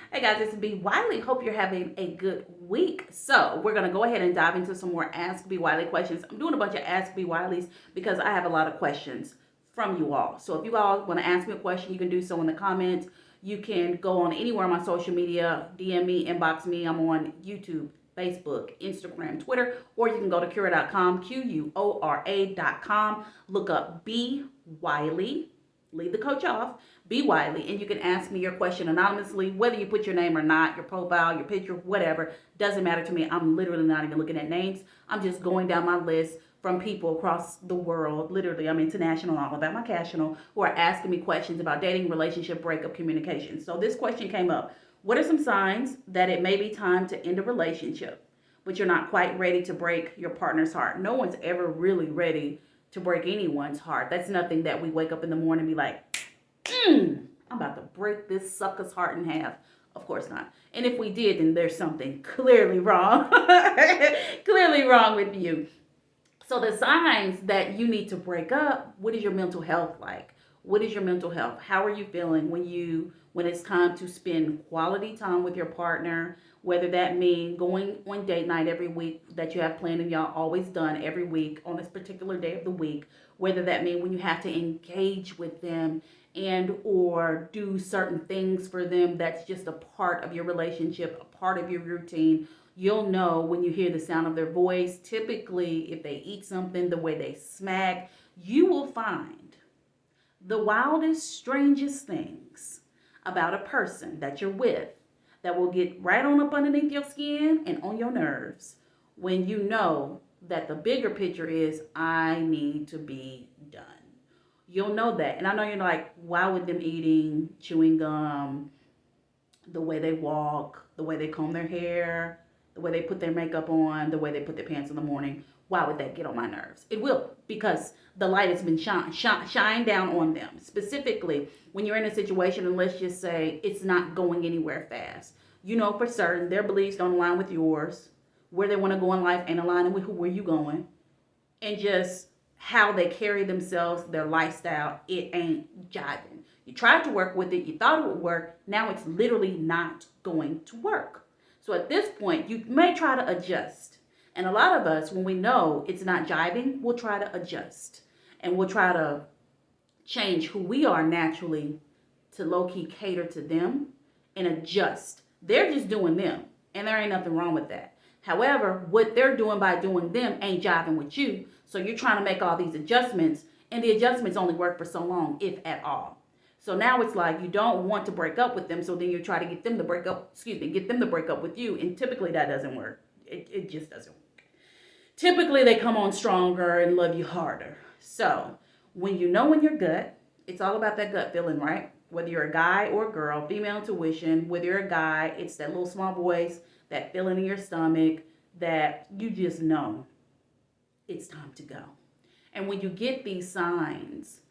Hey guys, it's B Wiley. Hope you're having a good week. So, we're going to go ahead and dive into some more Ask B Wiley questions. I'm doing a bunch of Ask B Wileys because I have a lot of questions from you all. So, if you all want to ask me a question, you can do so in the comments. You can go on anywhere on my social media, DM me, inbox me. I'm on YouTube, Facebook, Instagram, Twitter, or you can go to Quora.com, Quora.com, look up B Wiley, leave the coach off, be Wiley, and you can ask me your question anonymously, whether you put your name or not, your profile, your picture, whatever, doesn't matter to me. I'm literally not even looking at names. I'm just going down my list from people across the world. Literally, I'm international, all about my cashional, who are asking me questions about dating, relationship, breakup, communication. So this question came up. What are some signs that it may be time to end a relationship, but you're not quite ready to break your partner's heart? No one's ever really ready to break anyone's heart. That's nothing that we wake up in the morning and be like, I'm about to break this sucker's heart in half. Of course not. And if we did, then there's something clearly wrong. Clearly wrong with you. So the signs that you need to break up, what is your mental health like? What is your mental health? How are you feeling when it's time to spend quality time with your partner, whether that means going on date night every week that you have planned and y'all always done every week on this particular day of the week, whether that means when you have to engage with them and or do certain things for them that's just a part of your relationship, a part of your routine. You'll know when you hear the sound of their voice. Typically, if they eat something, the way they smack, you will find the wildest, strangest things about a person that you're with that will get right on up underneath your skin and on your nerves when you know that the bigger picture is, I need to be done. You'll know that. And I know you're like, why would them eating, chewing gum, the way they walk, the way they comb their hair, the way they put their makeup on, the way they put their pants in the morning, why would that get on my nerves? It will, because the light has been shined down on them. Specifically, when you're in a situation, and let's just say it's not going anywhere fast. You know for certain their beliefs don't align with yours. Where they want to go in life ain't aligning with where you going. And just how they carry themselves, their lifestyle, it ain't jiving. You tried to work with it, you thought it would work, now it's literally not going to work. So at this point, you may try to adjust. And a lot of us, when we know it's not jiving, we'll try to adjust. And we'll try to change who we are naturally to low key cater to them and adjust. They're just doing them, and there ain't nothing wrong with that. However, what they're doing by doing them ain't jiving with you. So you're trying to make all these adjustments, and the adjustments only work for so long, if at all. So now it's like you don't want to break up with them, so then you try to get them to break up with you, and typically that doesn't work. It just doesn't work. Typically they come on stronger and love you harder. So when you know in your gut, it's all about that gut feeling, right? Whether you're a guy or a girl, female intuition, whether you're a guy, it's that little small voice, that feeling in your stomach that you just know it's time to go. And when you get these signs,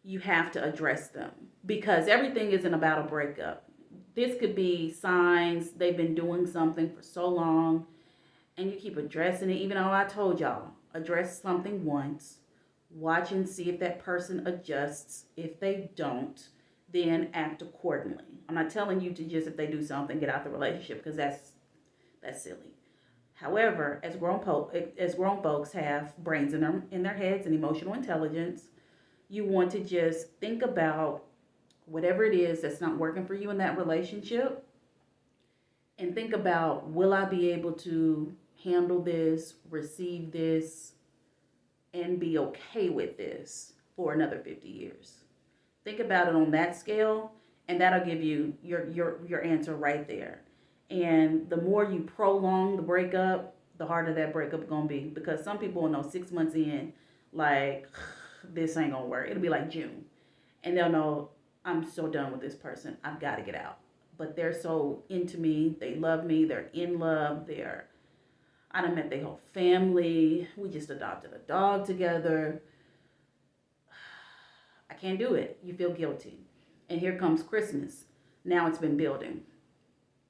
you have to address them because everything isn't about a breakup. This could be signs they've been doing something for so long and you keep addressing it, even though I told y'all, address something once, watch and see if that person adjusts. If they don't, then act accordingly. I'm not telling you to just, if they do something, get out the relationship because that's silly. However, as grown folks have brains in their heads and emotional intelligence, you want to just think about whatever it is that's not working for you in that relationship and think about, will I be able to handle this, receive this, and be okay with this for another 50 years? Think about it on that scale, and that'll give you your answer right there. And the more you prolong the breakup, the harder that breakup gonna be. Because some people will know 6 months in, like, this ain't gonna work. It'll be like June. And they'll know, I'm so done with this person. I've got to get out. But they're so into me. They love me. They're in love. I done met their whole family. We just adopted a dog together. I can't do it. You feel guilty. And here comes Christmas. Now it's been building.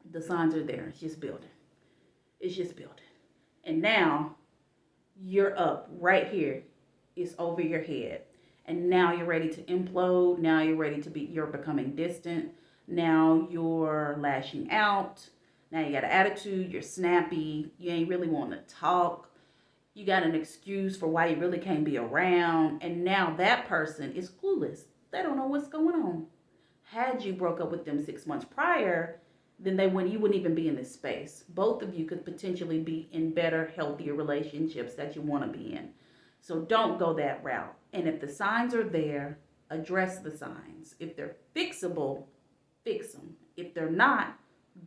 The signs are there. It's just building. It's just building. And now you're up right here. It's over your head. And now you're ready to implode. Now you're becoming distant. Now you're lashing out. Now you got an attitude, you're snappy, you ain't really wanting to talk. You got an excuse for why you really can't be around. And now that person is clueless. They don't know what's going on. Had you broke up with them 6 months prior, then you wouldn't even be in this space. Both of you could potentially be in better, healthier relationships that you want to be in. So don't go that route. And if the signs are there, address the signs. If they're fixable, fix them. If they're not,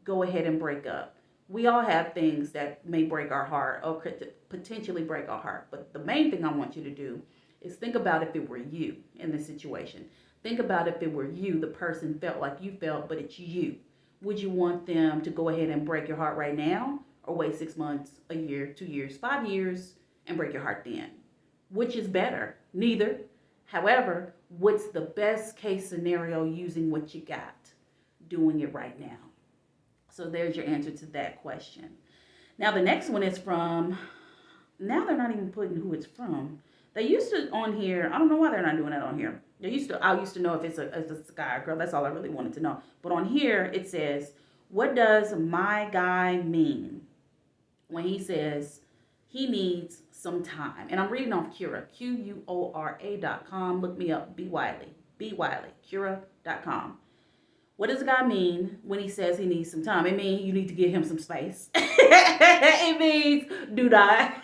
go ahead and break up. We all have things that may break our heart or could potentially break our heart. But the main thing I want you to do is think about if it were you in this situation. Think about if it were you, the person felt like you felt, but it's you. Would you want them to go ahead and break your heart right now, or wait 6 months, a year, 2 years, 5 years, and break your heart then? Which is better? Neither. However, what's the best case scenario using what you got? Doing it right now. So there's your answer to that question. Now the next one is from, now they're not even putting who it's from. They used to on here, I don't know why they're not doing that on here. I used to know if it's a guy or girl. That's all I really wanted to know. But on here it says, what does my guy mean when he says he needs some time? And I'm reading off Cura, Quora.com. Look me up, B Wiley, Cura.com. What does a guy mean when he says he needs some time? It means you need to give him some space. It means do not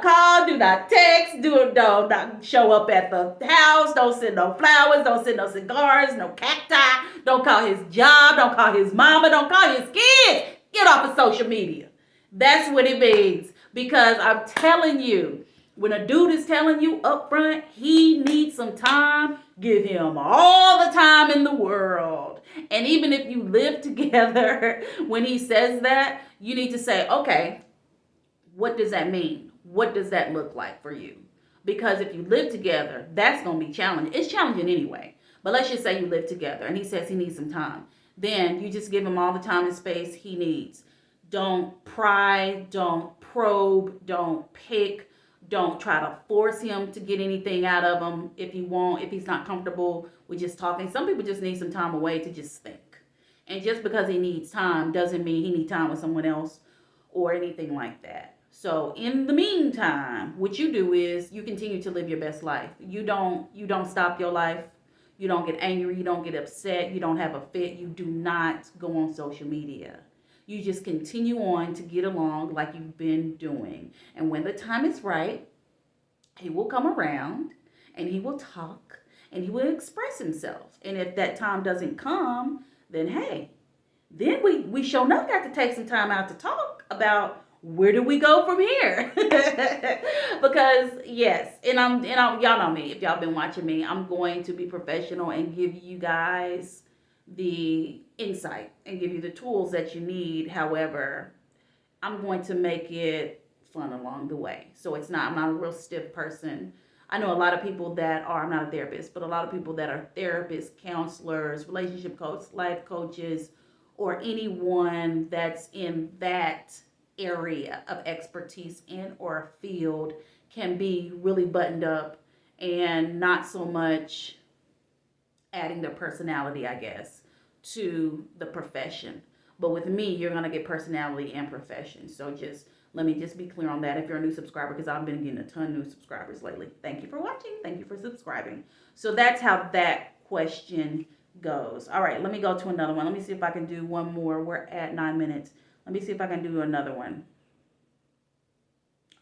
call, do not text, don't show up at the house, don't send no flowers, don't send no cigars, no cacti, don't call his job, don't call his mama, don't call his kids. Get off of social media. That's what it means. Because I'm telling you, when a dude is telling you up front he needs some time, give him all the time in the world. And even if you live together, when he says that, you need to say, okay, what does that mean? What does that look like for you? Because if you live together, that's going to be challenging. It's challenging anyway. But let's just say you live together and he says he needs some time. Then you just give him all the time and space he needs. Don't pry, don't probe, don't pick. Don't try to force him to get anything out of him if he's not comfortable with just talking. Some people just need some time away to just think. And just because he needs time doesn't mean he needs time with someone else or anything like that. So in the meantime, what you do is you continue to live your best life. You don't stop your life. You don't get angry. You don't get upset. You don't have a fit. You do not go on social media. You just continue on to get along like you've been doing. And when the time is right, he will come around and he will talk and he will express himself. And if that time doesn't come, then hey, then we sure enough got to take some time out to talk about where do we go from here? Because yes, and y'all know me. If y'all been watching me, I'm going to be professional and give you guys the insight and give you the tools that you need. However, I'm going to make it fun along the way. So I'm not a real stiff person. I know a lot of people that are, I'm not a therapist, but a lot of people that are therapists, counselors, relationship coaches, life coaches, or anyone that's in that area of expertise in or field can be really buttoned up and not so much adding their personality, I guess, to the profession. But with me, you're going to get personality and profession. So let me be clear on that if you're a new subscriber, because I've been getting a ton of new subscribers lately. Thank you for watching. Thank you for subscribing. So that's how that question goes. All right, let me go to another one. Let me see if I can do one more. We're at 9 minutes. Let me see if I can do another one.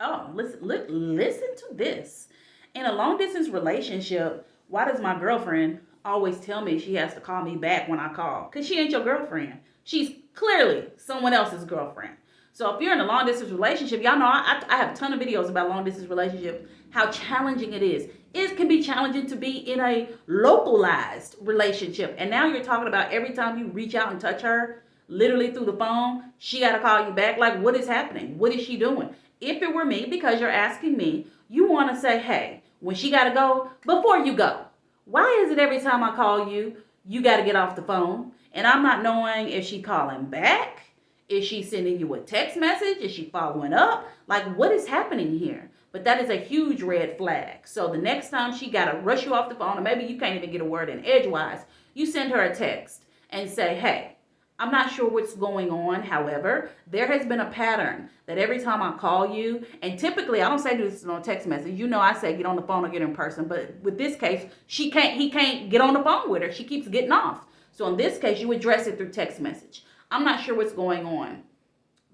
Oh, listen to this. In a long distance relationship, why does my girlfriend always tell me she has to call me back when I call? Because she ain't your girlfriend. She's clearly someone else's girlfriend. So if you're in a long distance relationship, y'all know I have a ton of videos about long distance relationship, how challenging it is. It can be challenging to be in a localized relationship. And now you're talking about every time you reach out and touch her, literally through the phone, she got to call you back. Like, what is happening? What is she doing? If it were me, because you're asking me, you want to say, hey, when she got to go, before you go, why is it every time I call you, you got to get off the phone? And I'm not knowing if she calling back. Is she sending you a text message? Is she following up? Like, what is happening here? But that is a huge red flag. So the next time she got to rush you off the phone, or maybe you can't even get a word in edgewise, you send her a text and say, hey, I'm not sure what's going on. However, there has been a pattern that every time I call you, and typically I don't say this on text message. You know, I say get on the phone or get in person. But with this case, he can't get on the phone with her. She keeps getting off. So in this case, you address it through text message. I'm not sure what's going on.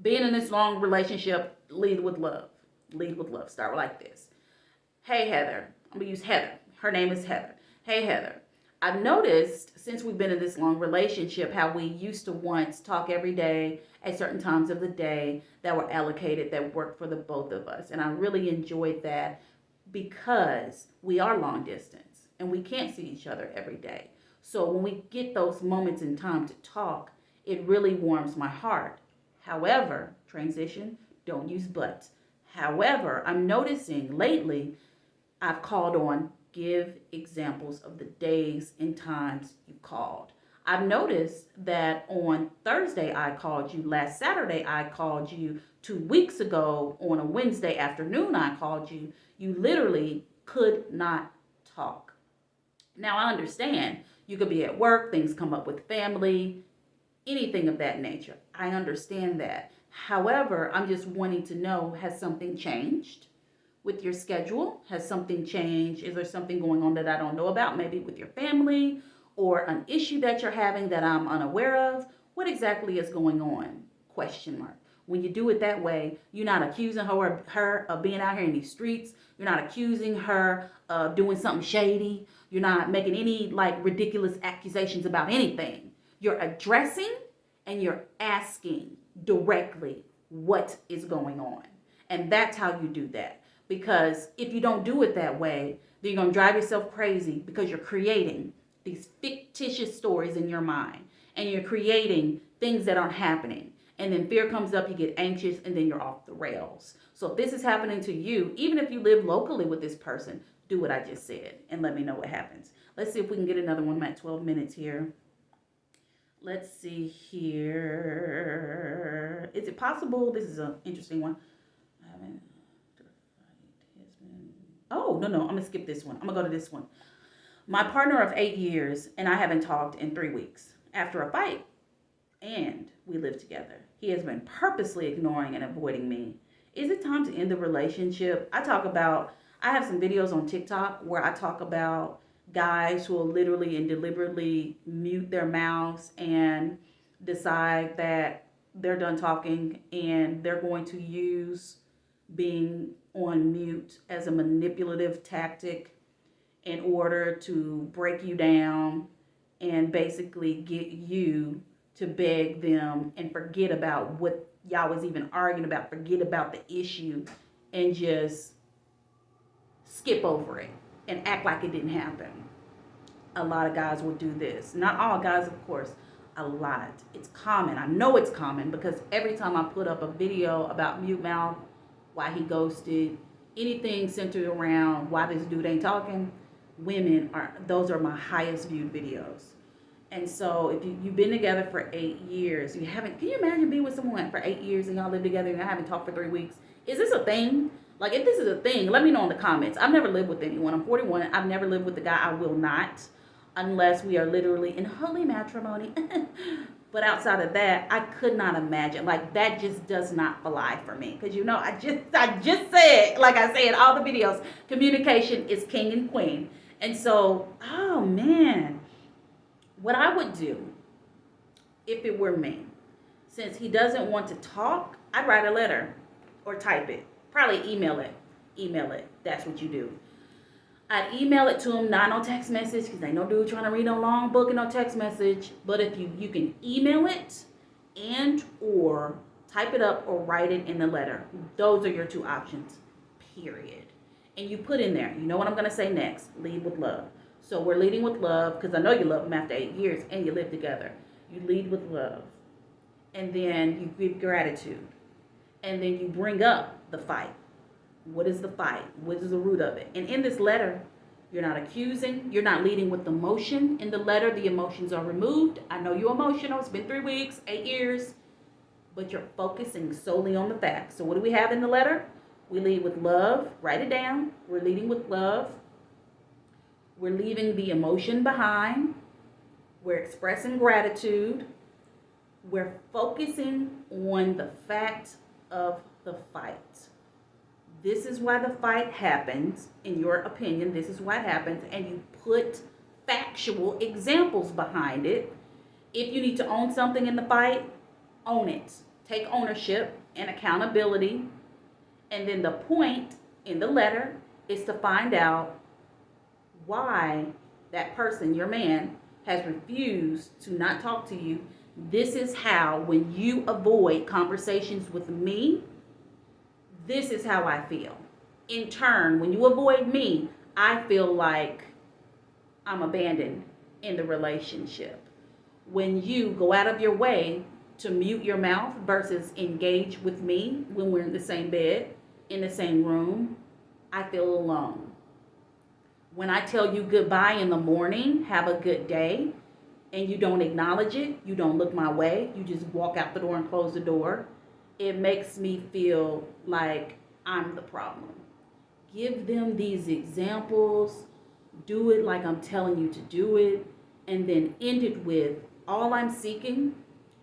Being in this long relationship, lead with love. Lead with love. Start like this. Hey, Heather. I'm going to use Heather. Her name is Heather. Hey, Heather. I've noticed since we've been in this long relationship how we used to once talk every day at certain times of the day that were allocated, that worked for the both of us. And I really enjoyed that because we are long distance and we can't see each other every day. So when we get those moments in time to talk, it really warms my heart. However, transition, don't use but. However, I'm noticing lately I've called on give examples of the days and times you called. I've noticed that on Thursday I called you, last Saturday I called you, 2 weeks ago on a Wednesday afternoon I called you. You literally could not talk. Now I understand you could be at work, things come up with family, anything of that nature. I understand that. However, I'm just wanting to know, has something changed with your schedule? Has something changed? Is there something going on that I don't know about? Maybe with your family or an issue that you're having that I'm unaware of? What exactly is going on? Question mark. When you do it that way, you're not accusing her of being out here in these streets. You're not accusing her of doing something shady. You're not making any like ridiculous accusations about anything. You're addressing and you're asking directly what is going on. And that's how you do that. Because if you don't do it that way, then you're going to drive yourself crazy because you're creating these fictitious stories in your mind. And you're creating things that aren't happening. And then fear comes up, you get anxious, and then you're off the rails. So if this is happening to you, even if you live locally with this person, do what I just said and let me know what happens. Let's see if we can get another one. I'm at 12 minutes here. Let's see here. Is it possible? This is an interesting one. Oh, no. I'm going to skip this one. I'm going to go to this one. My partner of 8 years and I haven't talked in 3 weeks after a fight. And we live together. He has been purposely ignoring and avoiding me. Is it time to end the relationship? I have some videos on TikTok where I talk about guys who will literally and deliberately mute their mouths and decide that they're done talking and they're going to use being on mute as a manipulative tactic in order to break you down and basically get you to beg them and forget about what y'all was even arguing about, forget about the issue and just skip over it and act like it didn't happen. A lot of guys will do this. Not all guys, of course, a lot. It's common. I know it's common because every time I put up a video about mute mouth, why he ghosted, anything centered around why this dude ain't talking, those are my highest viewed videos. And so if you've been together for 8 years, can you imagine being with someone for 8 years and y'all live together and y'all haven't talked for 3 weeks? Is this a thing? Like, if this is a thing, let me know in the comments. I've never lived with anyone. I'm 41. I've never lived with a guy. I will not, unless we are literally in holy matrimony. But outside of that, I could not imagine. Like, that just does not fly for me. Because, I just said, like I say in all the videos, communication is king and queen. And so, oh, man. What I would do, if it were me, since he doesn't want to talk, I'd write a letter or type it. Probably email it. That's what you do. I'd email it to him, not no text message, because ain't no dude trying to read no long book and no text message. But if you can email it and or type it up or write it in the letter. Those are your 2 options, period. And you put in there, you know what I'm going to say next, lead with love. So we're leading with love, because I know you love him after 8 years and you live together. You lead with love. And then you give gratitude. And then you bring up the fight. What is the fight? What is the root of it? And in this letter, you're not accusing. You're not leading with emotion. In the letter, the emotions are removed. I know you're emotional. It's been 3 weeks, 8 years. But you're focusing solely on the facts. So what do we have in the letter? We lead with love. Write it down. We're leading with love. We're leaving the emotion behind. We're expressing gratitude. We're focusing on the fact of the fight. This is why the fight happens, in your opinion. This is why it happens, and you put factual examples behind it. If you need to own something in the fight, own it. Take ownership and accountability. And then the point in the letter is to find out why that person, your man, has refused to not talk to you. This is how, when you avoid conversations with me, this is how I feel. In turn, when you avoid me, I feel like I'm abandoned in the relationship. When you go out of your way to mute your mouth versus engage with me when we're in the same bed, in the same room, I feel alone. When I tell you goodbye in the morning, have a good day, and you don't acknowledge it, you don't look my way, you just walk out the door and close the door, it makes me feel like I'm the problem. Give them these examples, do it like I'm telling you to do it, and then end it with, all I'm seeking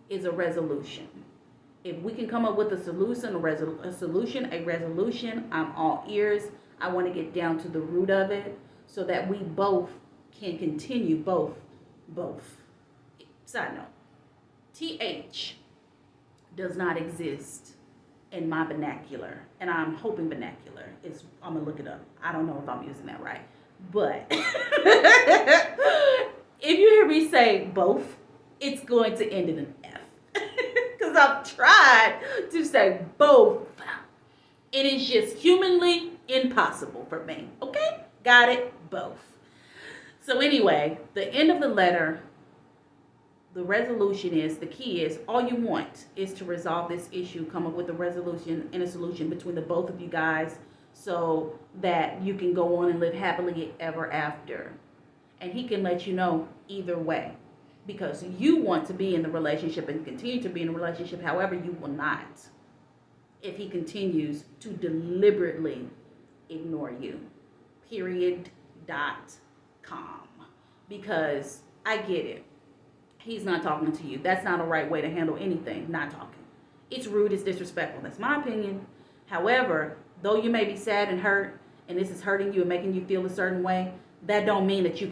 is a resolution. If we can come up with a solution, a resolution, I'm all ears. I want to get down to the root of it so that we both can continue both. Side note, TH does not exist in my vernacular, and I'm hoping vernacular is, I'm gonna look it up. I don't know if I'm using that right, but if you hear me say both, it's going to end in an F, because I've tried to say both. It is just humanly impossible for me. Okay, got it? Both. So anyway, the end of the letter, the resolution is, the key is, all you want is to resolve this issue, come up with a resolution and a solution between the both of you guys so that you can go on and live happily ever after. And he can let you know either way, because you want to be in the relationship and continue to be in a relationship. However, you will not if he continues to deliberately ignore you. .com. Because I get it. He's not talking to you. That's not a right way to handle anything. Not talking. It's rude. It's disrespectful. That's my opinion. However, though you may be sad and hurt, and this is hurting you and making you feel a certain way, that don't mean that you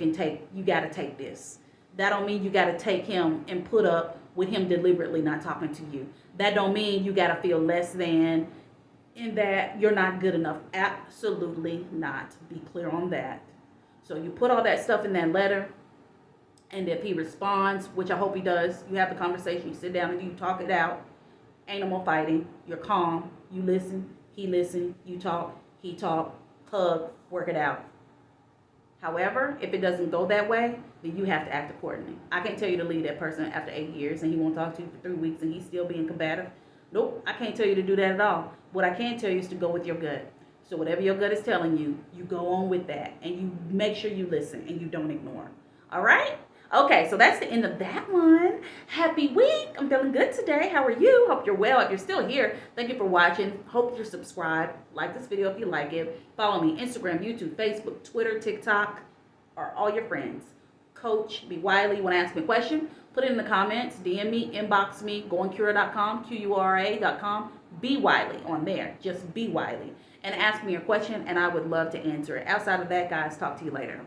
got to take this. That don't mean you got to take him and put up with him deliberately not talking to you. That don't mean you got to feel less than, in that you're not good enough. Absolutely not. Be clear on that. So you put all that stuff in that letter, and if he responds, which I hope he does, you have the conversation, you sit down and you talk it out. Ain't no more fighting. You're calm. You listen. He listen. You talk. He talk. Hug. Work it out. However, if it doesn't go that way, then you have to act accordingly. I can't tell you to leave that person after 8 years and he won't talk to you for 3 weeks and he's still being combative. Nope, I can't tell you to do that at all. What I can tell you is to go with your gut. So whatever your gut is telling you, you go on with that and you make sure you listen and you don't ignore. All right? Okay, so that's the end of that one. Happy week. I'm feeling good today. How are you? Hope you're well. If you're still here, thank you for watching. Hope you're subscribed. Like this video if you like it. Follow me Instagram, YouTube, Facebook, Twitter, TikTok, or all your friends. Coach B. Wiley. You want to ask me a question? Put it in the comments. DM me, inbox me, goandcura.com, QURA.com. B. Wiley on there. Just B. Wiley. And ask me your question, and I would love to answer it. Outside of that, guys, talk to you later.